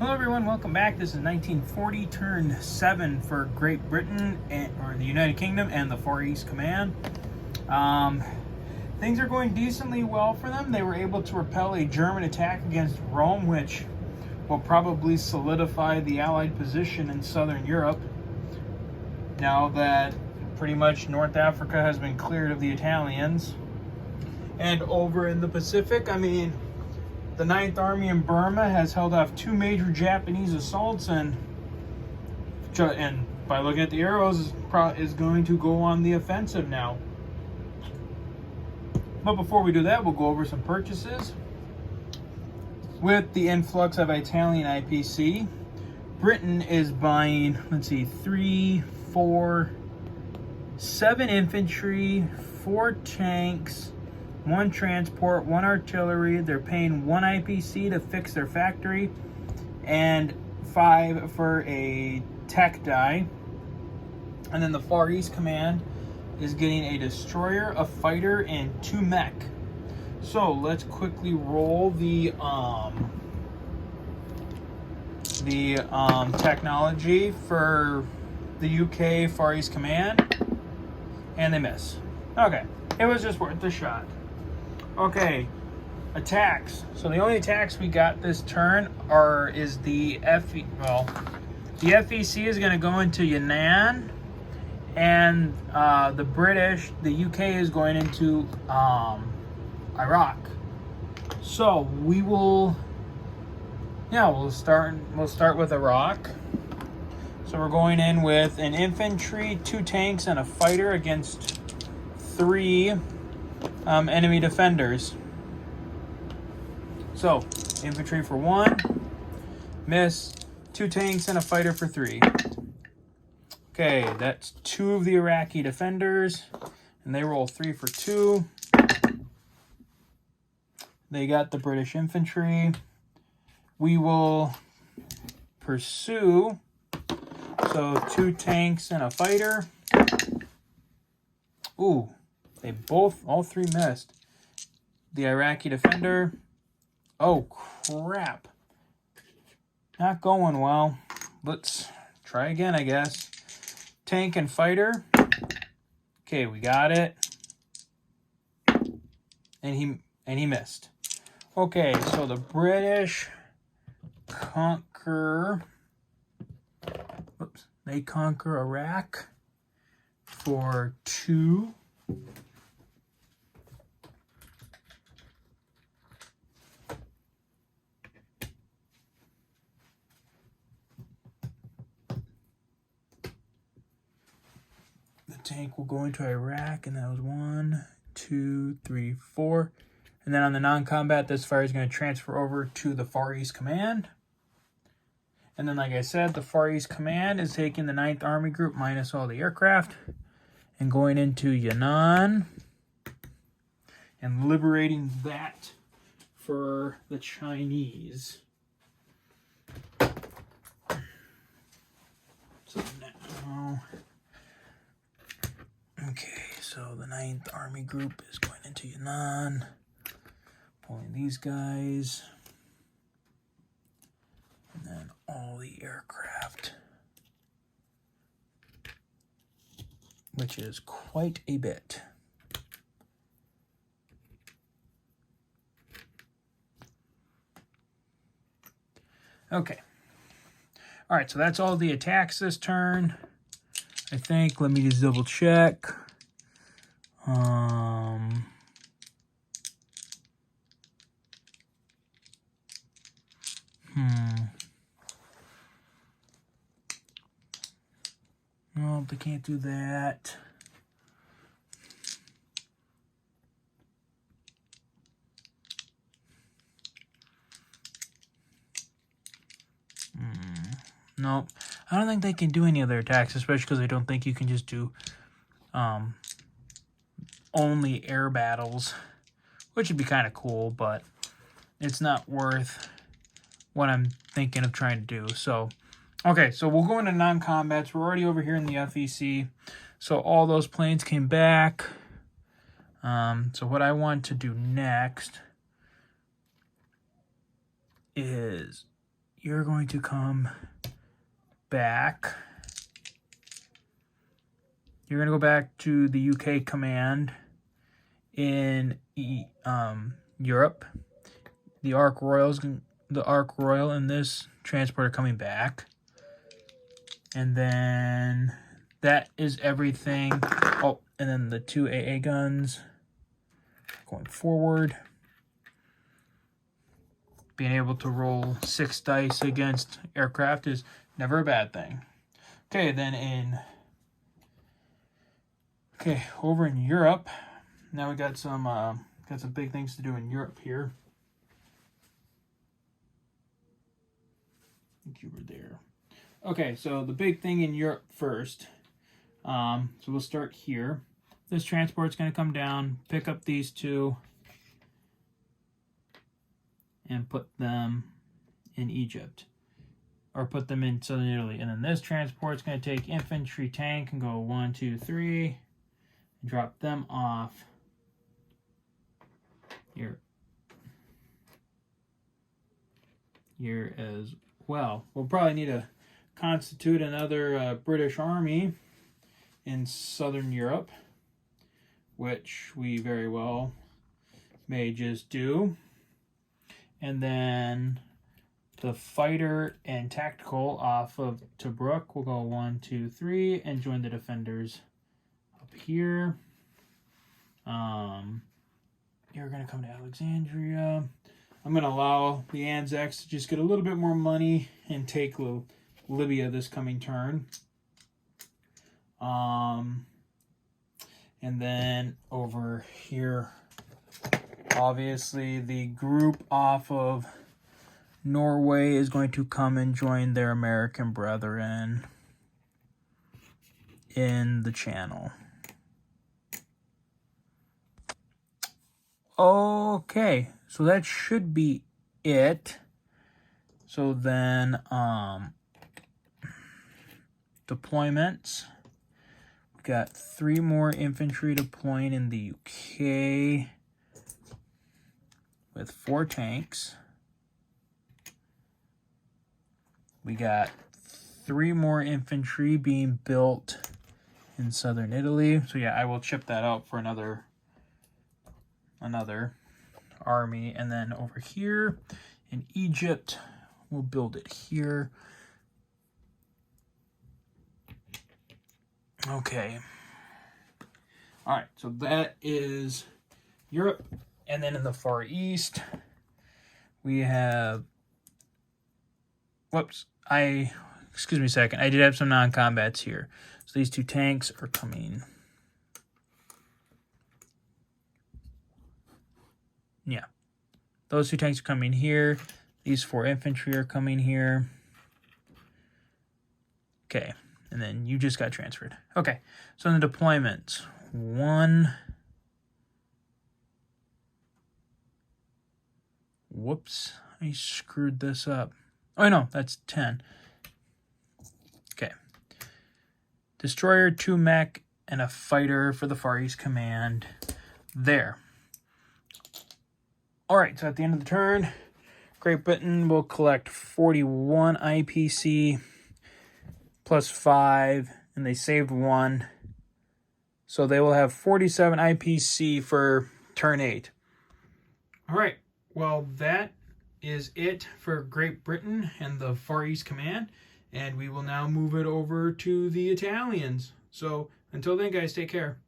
Hello everyone, welcome back. This is 1940, turn 7 for Great Britain, or the United Kingdom, and the Far East Command. Things are going decently well for them. They were able to repel a German attack against Rome, which will probably solidify the Allied position in southern Europe, now that pretty much North Africa has been cleared of the Italians. And over in the Pacific, the 9th Army in Burma has held off 2 major Japanese assaults, and by looking at the arrows, is going to go on the offensive now. But before we do that, we'll go over some purchases. With the influx of Italian IPC, Britain is buying, 7 infantry, 4 tanks, 1 transport, 1 artillery. They're paying 1 IPC to fix their factory, and 5 for a tech die. And then the Far East Command is getting a destroyer, a fighter, and 2 mech. So let's quickly roll the technology for the UK Far East Command, and they miss. Okay, it was just worth the shot. Okay, attacks. So the only attacks we got this turn is the the FEC is going to go into Yunnan, and the UK is going into Iraq. So we'll start with Iraq. So we're going in with an infantry, 2 tanks, and a fighter against 3 enemy defenders. So infantry for 1, miss. 2 tanks and a fighter for 3. Okay, that's 2 of the Iraqi defenders, and they roll 3 for 2. They got the British infantry. We will pursue. So 2 tanks and a fighter. Ooh, all 3 missed. The Iraqi defender. Oh, crap. Not going well. Let's try again, I guess. Tank and fighter. Okay, we got it. And he missed. Okay, so the British conquer Iraq for 2. The tank will go into Iraq, and that was 1, 2, 3, 4. And then on the non-combat, this fire is going to transfer over to the Far East Command. And then, like I said, the Far East Command is taking the 9th Army Group minus all the aircraft and going into Yunnan and liberating that for the Chinese. So now, okay, so the 9th Army Group is going into Yunnan, pulling these guys, and then all the aircraft, which is quite a bit. Okay. All right, so that's all the attacks this turn, I think. Let me just double check. No, they can't do that. No, I don't think they can do any other attacks, especially because I don't think you can just do only air battles, which would be kind of cool, but it's not worth what I'm thinking of trying to do. So, okay, so we'll go into non-combats. We're already over here in the FEC. So all those planes came back. So what I want to do next is you're going to come back. You're going to go back to the UK command in Europe. The Ark Royal and this transport are coming back. And then that is everything. Oh, and then the 2 AA guns going forward. Being able to roll 6 dice against aircraft is never a bad thing. Okay, then over in Europe, now we got some big things to do in Europe here. I think you were there. Okay, so the big thing in Europe first. So we'll start here. This transport's going to come down, pick up these 2, and put them in Egypt. Or put them in southern Italy. And then this transport's going to take infantry tank and go 1, 2, 3. And drop them off here as well. We'll probably need to constitute another British army in southern Europe, which we very well may just do. And then the fighter and tactical off of Tobruk will go 1, 2, 3 and join the defenders up here. You're going to come to Alexandria. I'm going to allow the Anzacs to just get a little bit more money and take Libya this coming turn. And then over here, obviously the group off of Norway is going to come and join their American brethren in the channel. Okay, so that should be it. So then deployments. We've got 3 more infantry deploying in the UK with 4 tanks. We got 3 more infantry being built in southern Italy. So yeah, I will chip that out for another army. And then over here in Egypt, we'll build it here. Okay. All right, so that is Europe. And then in the Far East, we have, excuse me a second. I did have some non-combats here. So these 2 tanks are coming. Yeah. Those 2 tanks are coming here. These 4 infantry are coming here. Okay. And then you just got transferred. Okay. So in the deployments, 1. Whoops. I screwed this up. Oh, no. That's 10. Okay. Destroyer, 2 mech, and a fighter for the Far East Command. There. Alright, so at the end of the turn, Great Britain will collect 41 IPC plus 5, and they saved 1. So they will have 47 IPC for turn 8. Alright, well that is it for Great Britain and the Far East Command, and we will now move it over to the Italians. So until then, guys, take care.